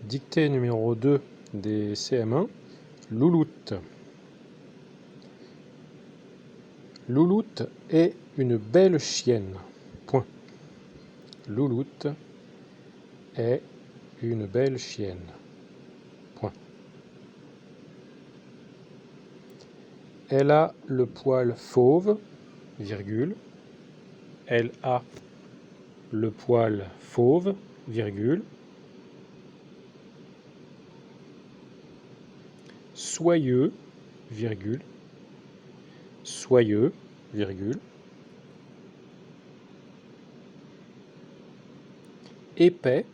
Dictée numéro 2 des CM1, Louloute. Louloute est une belle chienne. Point. Louloute est une belle chienne. Point. Elle a le poil fauve, virgule. Elle a le poil fauve, virgule. Soyeux, virgule. Soyeux, virgule. Épais,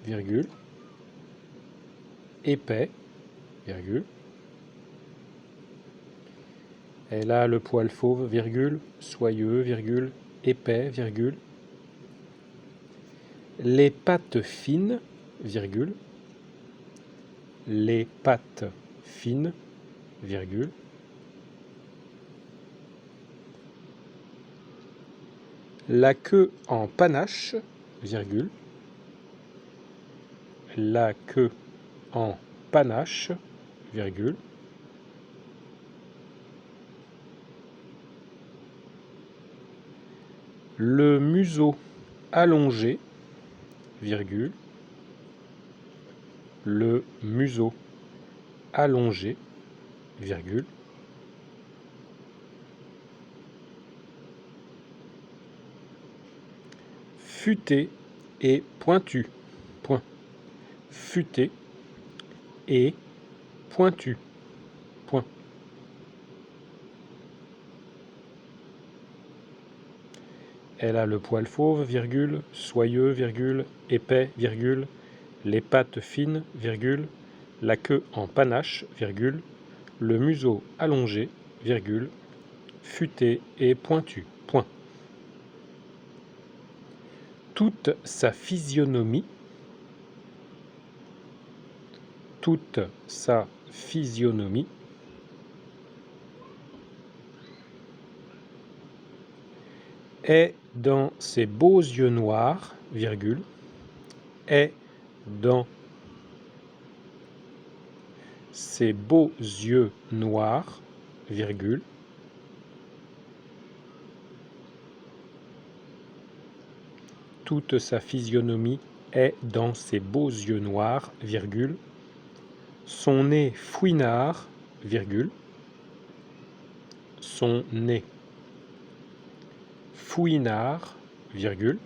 virgule. Épais, virgule. Elle a le poil fauve, virgule, soyeux, virgule, épais, virgule. Les pattes fines, virgule. Les pattes fines, virgule. La queue en panache, virgule. La queue en panache, virgule. Le museau allongé, virgule. Le museau allongé, virgule. Futé et pointu, point. Futé et pointu, point. Elle a le poil fauve, virgule, soyeux, virgule, épais, virgule, les pattes fines, virgule, la queue en panache, virgule, le museau allongé, virgule, futé et pointu, point. Toute sa physionomie est dans ses beaux yeux noirs, virgule, est dans ses beaux yeux noirs, virgule, toute sa physionomie est dans ses beaux yeux noirs, virgule, son nez fouinard, virgule, son nez fouinard, virgule,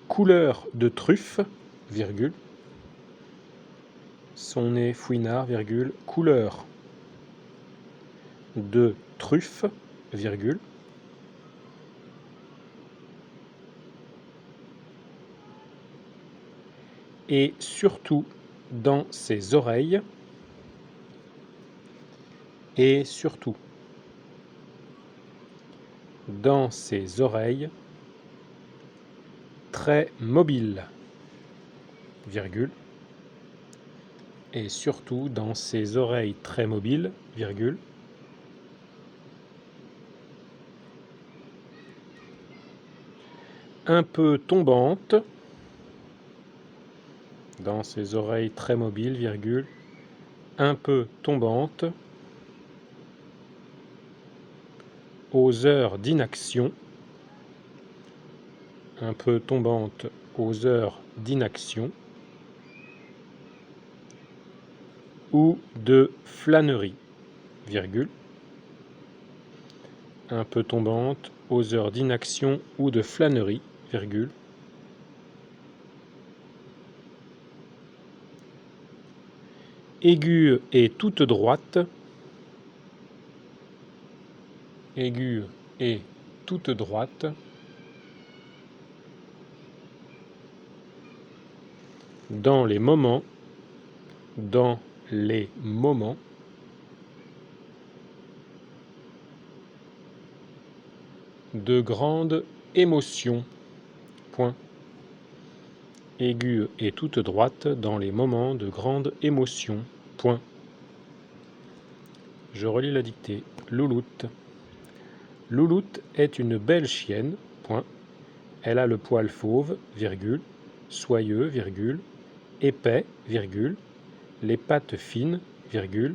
couleur de truffe, virgule, son nez fouinard, virgule, couleur de truffe, virgule, et surtout dans ses oreilles, et surtout dans ses oreilles, très mobile, virgule, et surtout dans ses oreilles très mobiles, virgule, un peu tombante, dans ses oreilles très mobiles, virgule, un peu tombante, aux heures d'inaction, un peu tombante aux heures d'inaction, ou de flânerie, virgule, un peu tombante aux heures d'inaction ou de flânerie, virgule, aiguë et toute droite, aiguë et toute droite, dans les moments de grande émotion, point. Aiguë et toute droite dans les moments de grande émotion, point. Je relis la dictée. Louloute. Louloute est une belle chienne, point. Elle a le poil fauve, virgule, soyeux, virgule, épais, virgule, les pattes fines, virgule,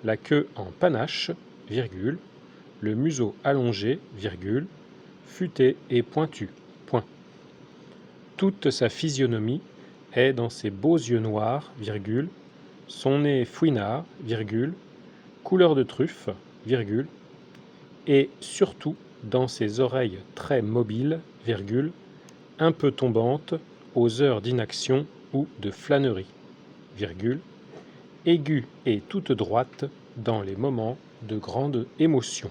la queue en panache, virgule, le museau allongé, virgule, futé et pointu, point. Toute sa physionomie est dans ses beaux yeux noirs, virgule, son nez fouinard, virgule, couleur de truffe, virgule, et surtout dans ses oreilles très mobiles, virgule, un peu tombantes aux heures d'inaction ou de flânerie, virgule, aiguë et toute droite dans les moments de grande émotion.